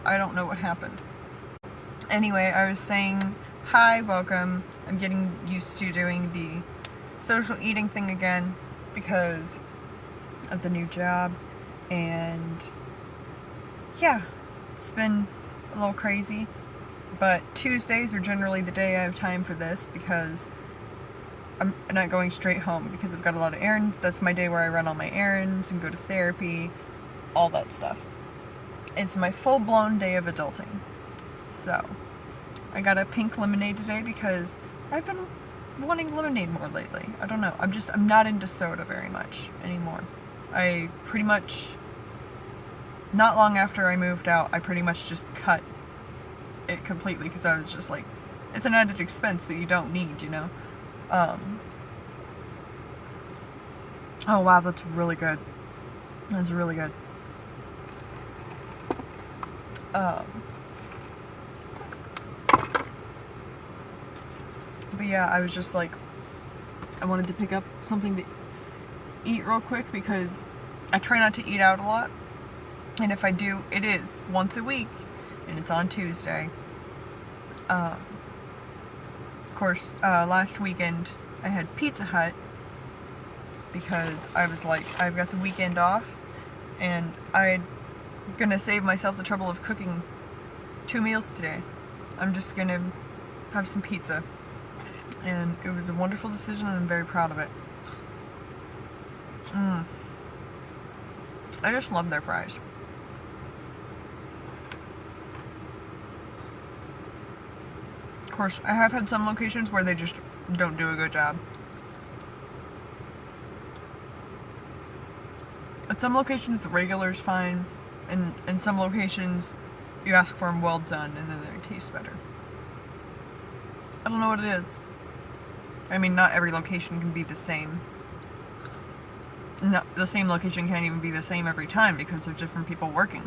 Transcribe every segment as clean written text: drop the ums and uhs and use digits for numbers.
I don't know what happened. Anyway, I was saying, hi, welcome. I'm getting used to doing the social eating thing again because of the new job, and yeah, it's been a little crazy, but Tuesdays are generally the day I have time for this because I'm not going straight home because I've got a lot of errands. That's my day where I run all my errands and go to therapy, all that stuff. It's my full-blown day of adulting. So, I got a pink lemonade today because I've been wanting lemonade more lately. I don't know. I'm not into soda very much anymore. I pretty much, not long after I moved out, I pretty much just cut it completely because I was just like, it's an added expense that you don't need, you know? Oh wow, that's really good. That's really good. But yeah, I was just like, I wanted to pick up something to eat real quick because I try not to eat out a lot. And if I do, it is once a week, and it's on Tuesday. Of course, last weekend I had Pizza Hut because I was like, I've got the weekend off, and I'm gonna save myself the trouble of cooking 2 meals today. I'm just gonna have some pizza. And it was a wonderful decision, and I'm very proud of it. I just love their fries. Of course, I have had some locations where they just don't do a good job. At some locations, the regular's fine, and in some locations, you ask for them well done, and then they taste better. I don't know what it is. I mean, not every location can be the same. No, the same location can't even be the same every time because there's different people working.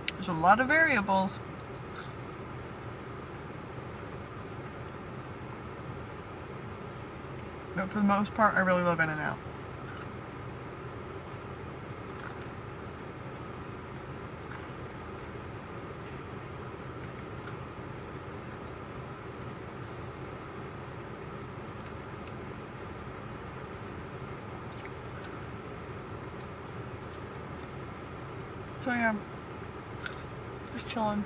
There's a lot of variables. But for the most part, I really love In-N-Out. So yeah, just chilling.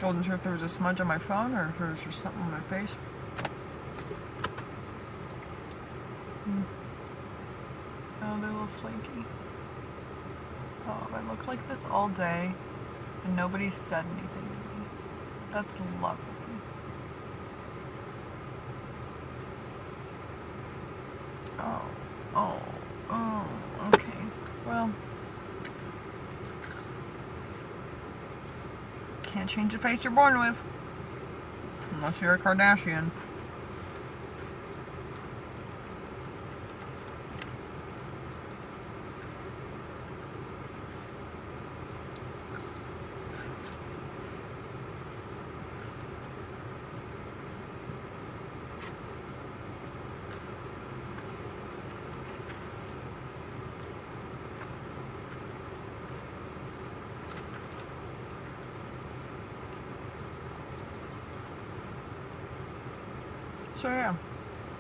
I wasn't sure if there was a smudge on my phone or if there was just something on my face. Oh, they're a little flaky. Oh, I looked like this all day and nobody said anything to me. That's lovely. Oh, okay. Well, can't change the face you're born with. Unless you're a Kardashian. So yeah.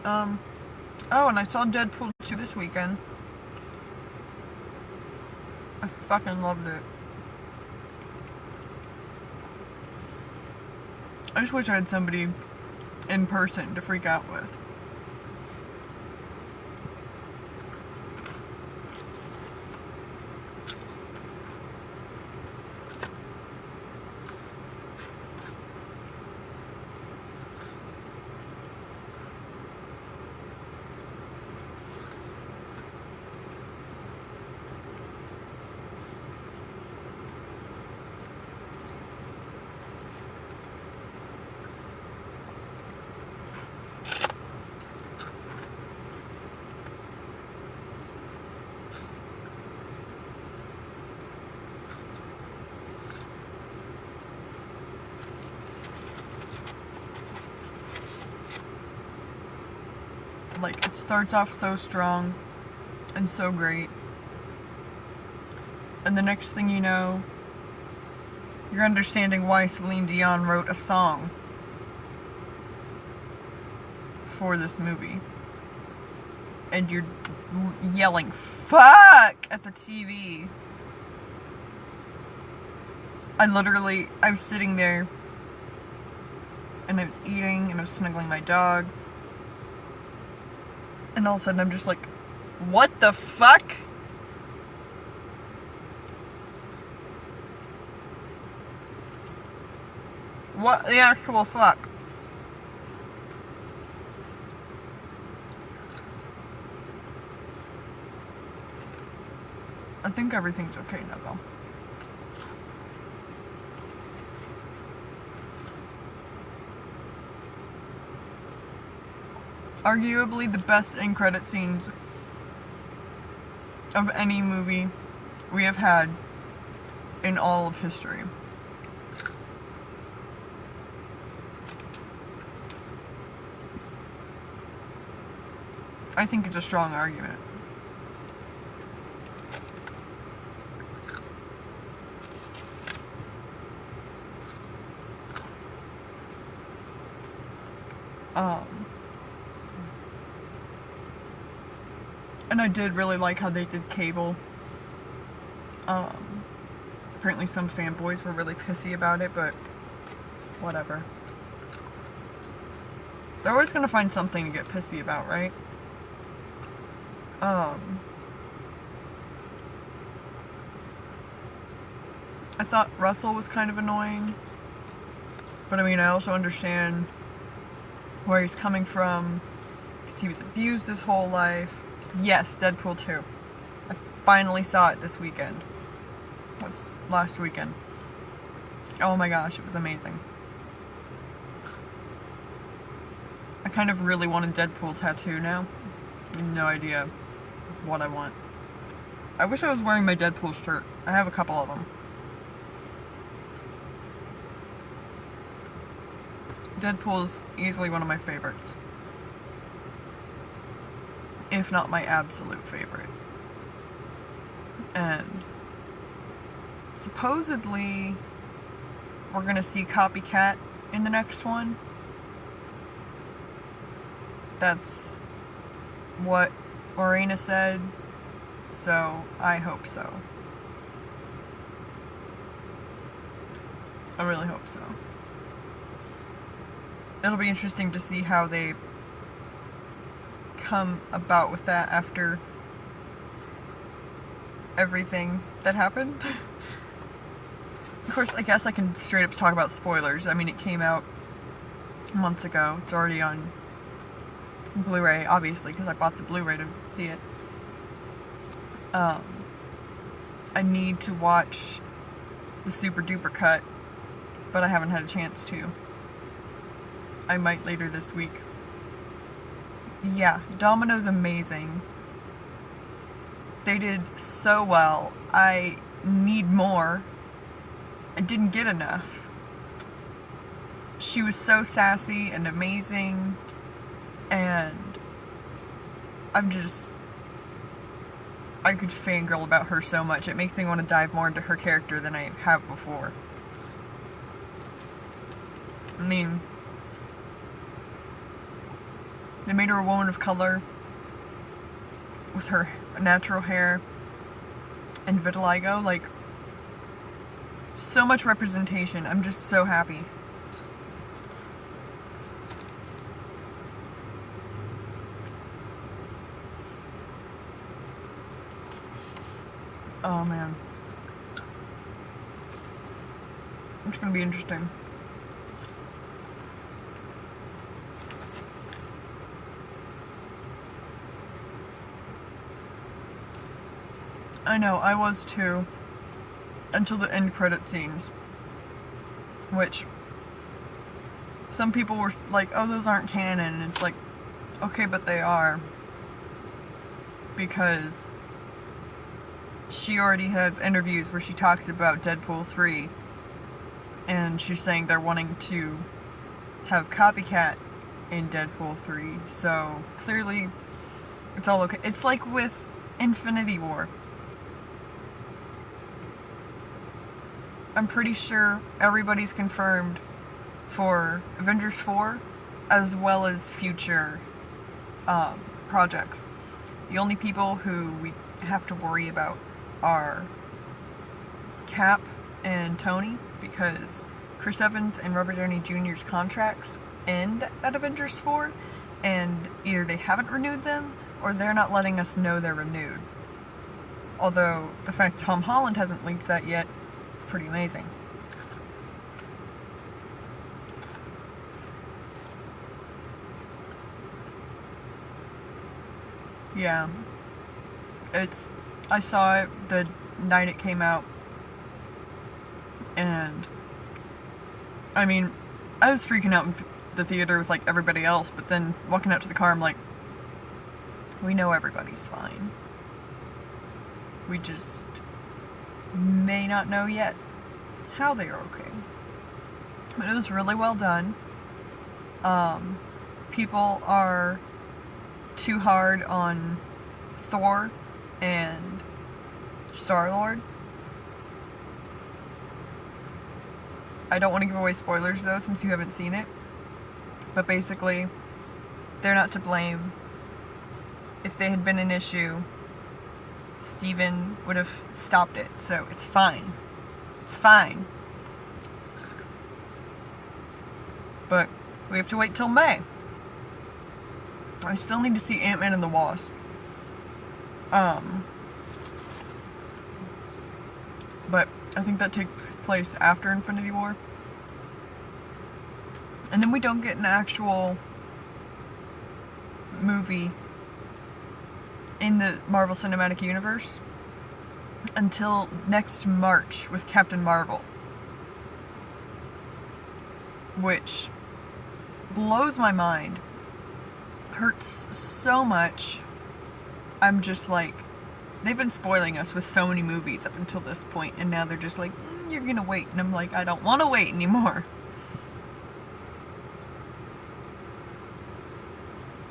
Oh, and I saw Deadpool 2 this weekend. I fucking loved it. I just wish I had somebody in person to freak out with. Like, it starts off so strong and so great. And the next thing you know, you're understanding why Celine Dion wrote a song for this movie. And you're yelling, "Fuck!" at the TV. I was sitting there, and I was eating, and I was snuggling my dog. And all of a sudden, I'm just like, what the fuck? What the actual fuck? I think everything's okay now, though. Arguably the best end credit scenes of any movie we have had in all of history. I think it's a strong argument. And I did really like how they did Cable. Apparently some fanboys were really pissy about it, but whatever. They're always gonna find something to get pissy about, right? I thought Russell was kind of annoying, but I mean, I also understand where he's coming from, because he was abused his whole life. Yes, Deadpool 2. I finally saw it this weekend. Last weekend. Oh my gosh, it was amazing. I kind of really want a Deadpool tattoo now. I have no idea what I want. I wish I was wearing my Deadpool shirt. I have a couple of them. Deadpool is easily one of my favorites. If not my absolute favorite. And supposedly we're gonna see Copycat in the next one. That's what Lorena said, so I hope so. I really hope so. It'll be interesting to see how they come about with that after everything that happened. Of course, I guess I can straight up talk about spoilers. I mean, it came out months ago. It's already on Blu-ray, obviously, because I bought the Blu-ray to see it. I need to watch the super duper cut, but I haven't had a chance to. I might later this week. Yeah, Domino's amazing. They did so well. I need more. I didn't get enough. She was so sassy and amazing, and I could fangirl about her so much. It makes me want to dive more into her character than I have before. I mean, they made her a woman of color with her natural hair and vitiligo. Like, so much representation. I'm just so happy. Oh man. It's gonna be interesting. I know, I was too. Until the end credit scenes. Which, some people were like, oh, those aren't canon. And it's like, okay, but they are. Because she already has interviews where she talks about Deadpool 3. And she's saying they're wanting to have Copycat in Deadpool 3, so clearly it's all okay. It's like with Infinity War. I'm pretty sure everybody's confirmed for Avengers 4 as well as future projects. The only people who we have to worry about are Cap and Tony, because Chris Evans and Robert Downey Jr.'s contracts end at Avengers 4, and either they haven't renewed them or they're not letting us know they're renewed. Although the fact Tom Holland hasn't leaked that yet is pretty amazing. Yeah. I saw it the night it came out, and I mean, I was freaking out in the theater with like everybody else, but then walking out to the car, I'm like, we know everybody's fine. We just may not know yet how they are okay. But it was really well done. People are too hard on Thor and Star-Lord. I don't want to give away spoilers though, since you haven't seen it. But basically, they're not to blame. If they had been an issue, Steven would have stopped it, so it's fine. It's fine. But we have to wait till May. I still need to see Ant-Man and the Wasp. But I think that takes place after Infinity War. And then we don't get an actual movie in the Marvel Cinematic Universe until next March with Captain Marvel. Which blows my mind. Hurts so much. I'm just like, they've been spoiling us with so many movies up until this point, and now they're just like, you're gonna wait. And I'm like, I don't want to wait anymore.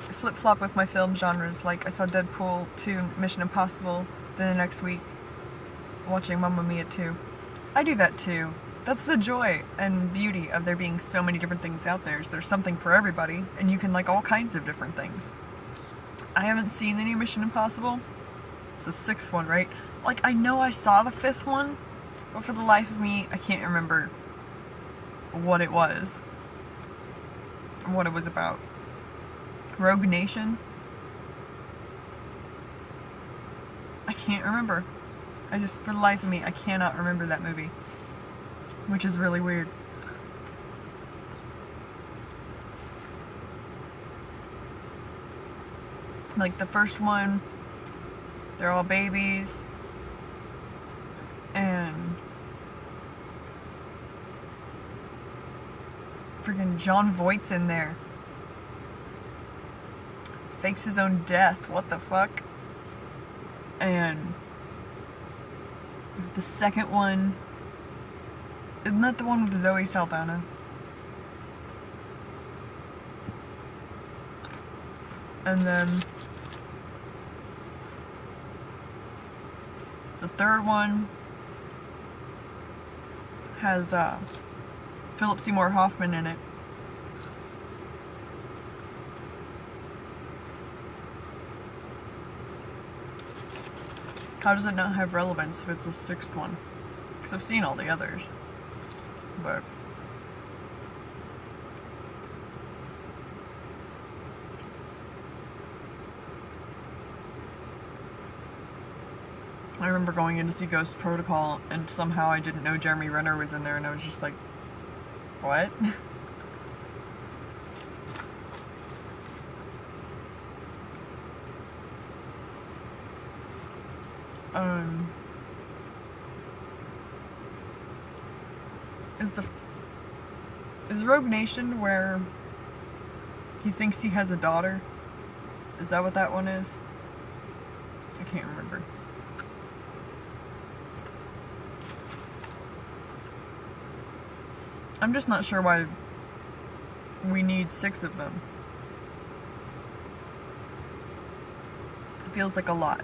I flip-flop with my film genres. Like, I saw Deadpool 2, Mission Impossible, then the next week watching Mamma Mia 2. I do that too. That's the joy and beauty of there being so many different things out there, is there's something for everybody, and you can like all kinds of different things. I haven't seen the new Mission Impossible. It's the 6th one, right? Like, I know I saw the 5th one, but for the life of me, I can't remember what it was. Or what it was about. Rogue Nation? I can't remember. For the life of me, I cannot remember that movie. Which is really weird. Like, the first one, they're all babies, and freaking Jon Voight's in there. Fakes his own death, what the fuck? And the second one, isn't that the one with Zoe Saldana? And then the third one has Philip Seymour Hoffman in it. How does it not have relevance if it's the 6th one? Because I've seen all the others. But I remember going in to see Ghost Protocol, and somehow I didn't know Jeremy Renner was in there, and I was just like, what? Is Rogue Nation where he thinks he has a daughter? Is that what that one is? I can't remember. I'm just not sure why we need 6 of them. feels like a lot.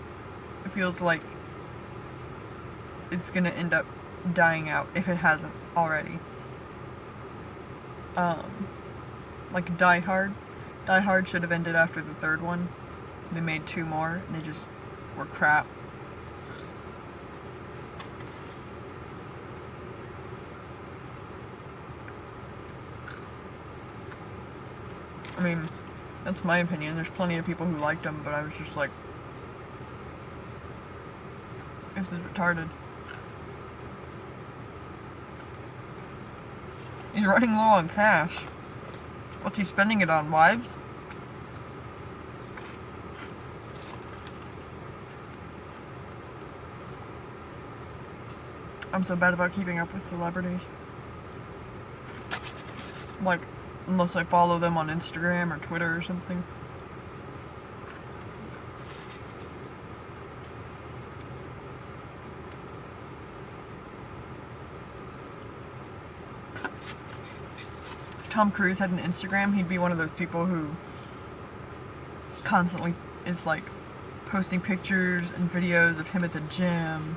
It feels like it's gonna end up dying out if it hasn't already. Like Die Hard. Die Hard should have ended after the third one. They made 2 more and they just were crap. I mean, that's my opinion. There's plenty of people who liked them, but I was just like, this is retarded. He's running low on cash. What's he spending it on? Wives? I'm so bad about keeping up with celebrities. Like, unless I follow them on Instagram or Twitter or something. If Tom Cruise had an Instagram, he'd be one of those people who constantly is like posting pictures and videos of him at the gym.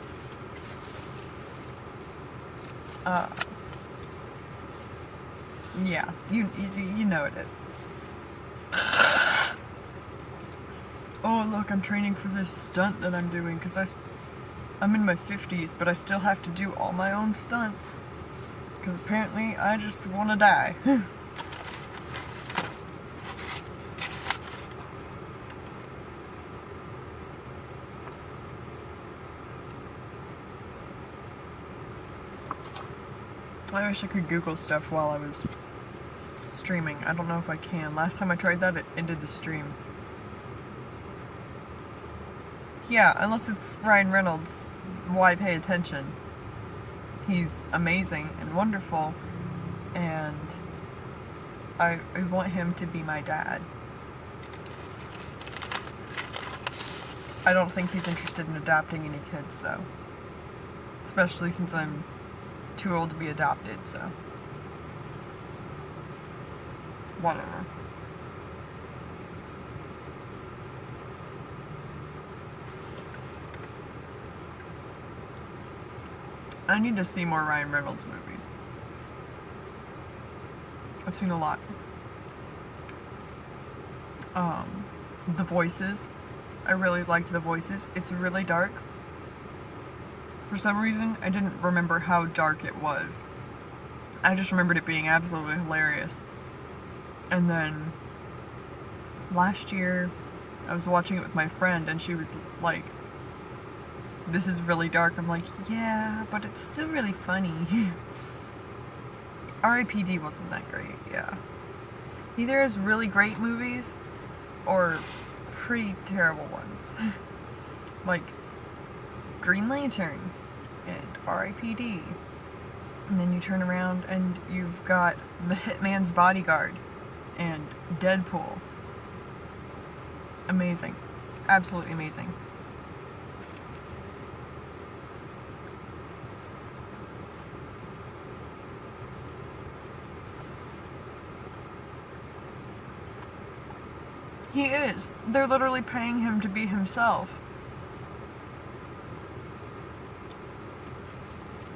Yeah, you know it. Oh, look, I'm training for this stunt that I'm doing, because I'm in my 50s, but I still have to do all my own stunts. Because apparently, I just want to die. I wish I could Google stuff while I was streaming. I don't know if I can. Last time I tried that, it ended the stream. Yeah, unless it's Ryan Reynolds, why pay attention? He's amazing and wonderful, and I want him to be my dad. I don't think he's interested in adopting any kids, though. Especially since I'm too old to be adopted, so whatever. I need to see more Ryan Reynolds movies. I've seen a lot. The Voices. I really liked The Voices. It's really dark. For some reason, I didn't remember how dark it was. I just remembered it being absolutely hilarious. And then, last year, I was watching it with my friend, and she was like, this is really dark. I'm like, yeah, but it's still really funny. R.I.P.D. wasn't that great, yeah. Either has really great movies, or pretty terrible ones. Like, Green Lantern and R.I.P.D. And then you turn around and you've got The Hitman's Bodyguard and Deadpool. Amazing. Absolutely amazing. He is. They're literally paying him to be himself.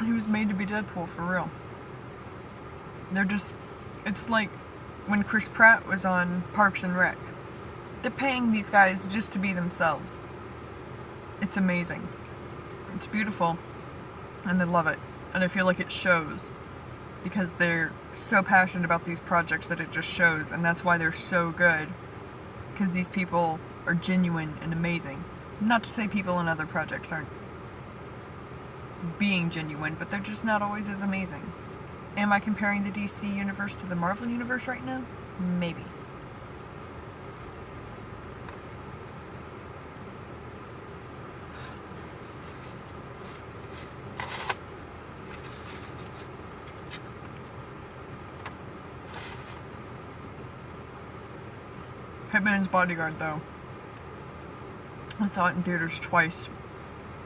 He was made to be Deadpool, for real. They're just... It's like when Chris Pratt was on Parks and Rec. They're paying these guys just to be themselves. It's amazing. It's beautiful. And I love it. And I feel like it shows. Because they're so passionate about these projects that it just shows. And that's why they're so good. Because these people are genuine and amazing. Not to say people in other projects aren't being genuine, but they're just not always as amazing. Am I comparing the DC universe to the Marvel universe right now? Maybe. Hitman's Bodyguard, though. I saw it in theaters twice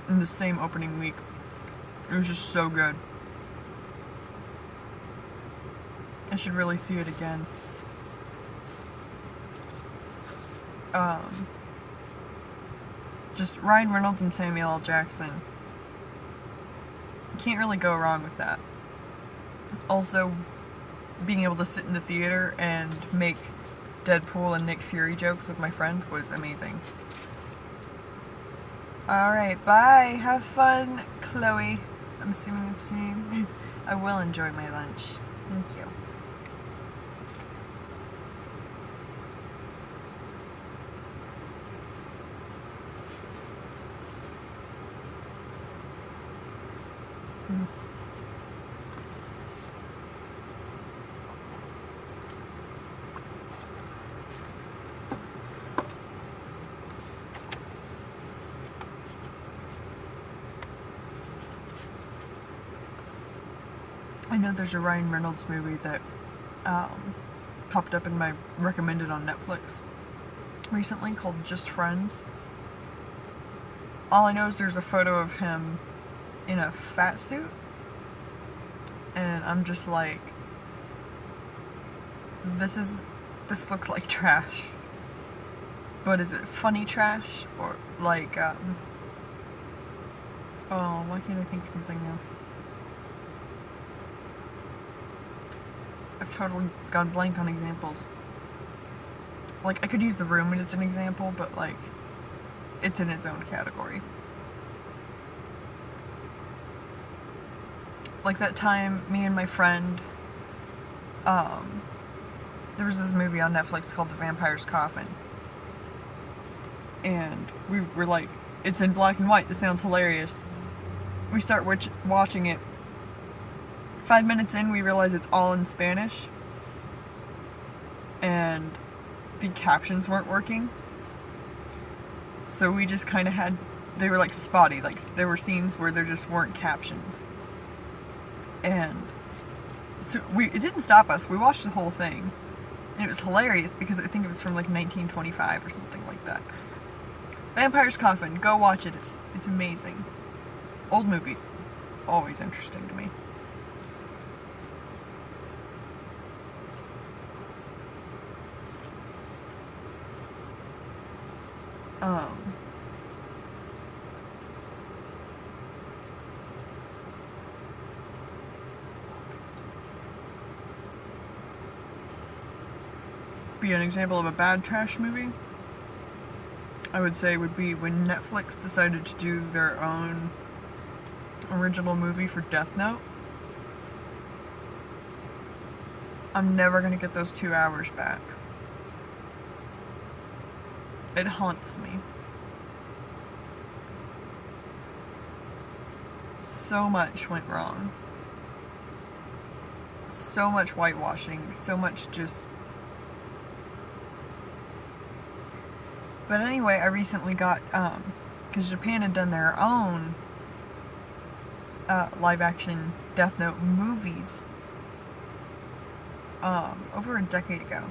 in the same opening week. It was just so good. I should really see it again. Just Ryan Reynolds and Samuel L. Jackson. You can't really go wrong with that. Also, being able to sit in the theater and make Deadpool and Nick Fury jokes with my friend was amazing. Alright, bye. Have fun, Chloe. I'm assuming it's your name. I will enjoy my lunch. Thank you. I know there's a Ryan Reynolds movie that popped up in my recommended on Netflix recently called Just Friends. All I know is there's a photo of him in a fat suit, and I'm just like, this looks like trash. But is it funny trash? Or like, oh, why can't I think of something now? I've totally gone blank on examples. Like, I could use The Room as an example, but like, it's in its own category. Like that time, me and my friend, there was this movie on Netflix called The Vampire's Coffin. And we were like, it's in black and white, this sounds hilarious. We start watching it. 5 minutes in, we realize it's all in Spanish. And the captions weren't working. So we just kind of they were like spotty, like there were scenes where there just weren't captions. And so it didn't stop us. We watched the whole thing. And it was hilarious because I think it was from like 1925 or something like that. Vampire's Coffin, go watch it. It's amazing. Old movies, always interesting to me. Be an example of a bad trash movie, I would say, would be when Netflix decided to do their own original movie for Death Note. I'm never gonna get those 2 hours back. It haunts me. So much went wrong. So much whitewashing, so much just... But anyway, I recently got, because Japan had done their own live-action Death Note movies over a decade ago.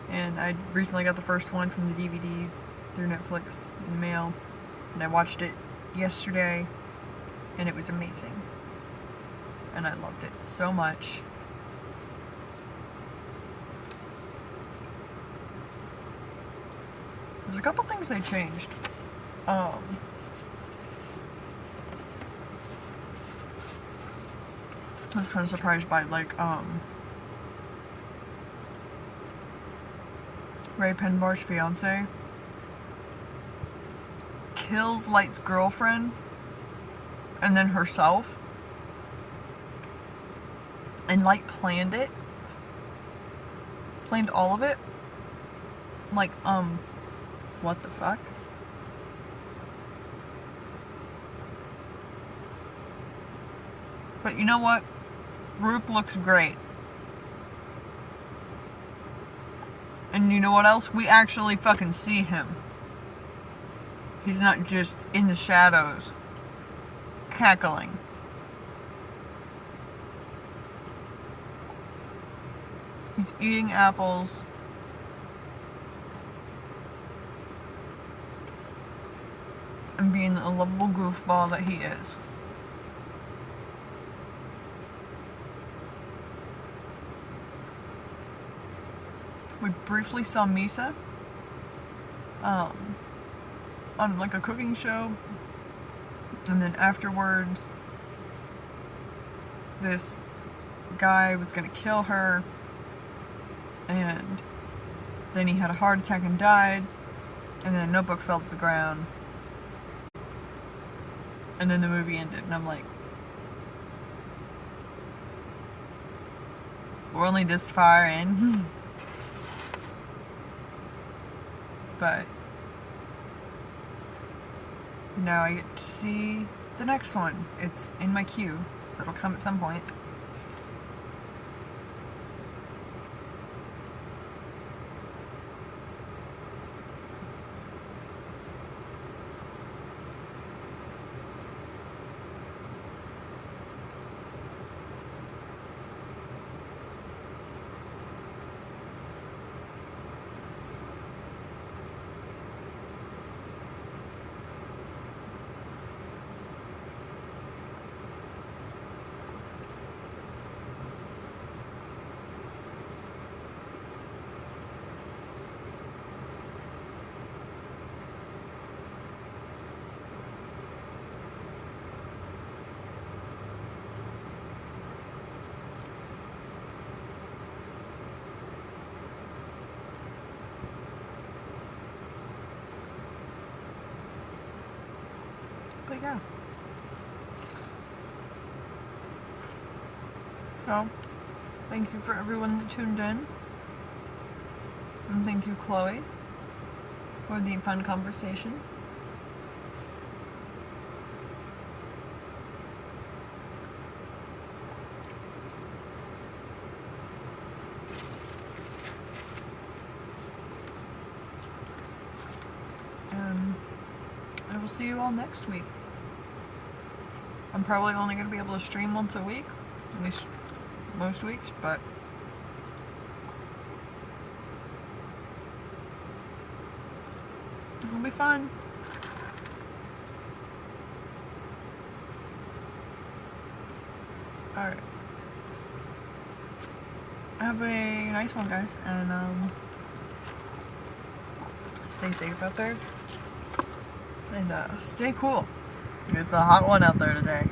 And I recently got the first one from the DVDs through Netflix in the mail, and I watched it yesterday, and it was amazing. And I loved it so much. There's a couple things they changed. I was kind of surprised by, like, Ray Penbar's fiance kills Light's girlfriend and then herself. And Light planned it. Planned all of it. Like, what the fuck? But you know what? Roop looks great. And you know what else? We actually fucking see him. He's not just in the shadows, cackling. He's eating apples. And being a lovable goofball that he is. We briefly saw Misa. on like a cooking show, and then afterwards this guy was gonna kill her, and then he had a heart attack and died, and then a notebook fell to the ground, and then the movie ended, and I'm like, we're only this far in. But now I get to see the next one. It's in my queue, so it'll come at some point. But yeah. So, thank you for everyone that tuned in. And thank you, Chloe, for the fun conversation. I will see you all next week. I'm probably only going to be able to stream once a week, at least most weeks, but it'll be fun. Alright. Have a nice one, guys, and stay safe out there. And stay cool. It's a hot one out there today.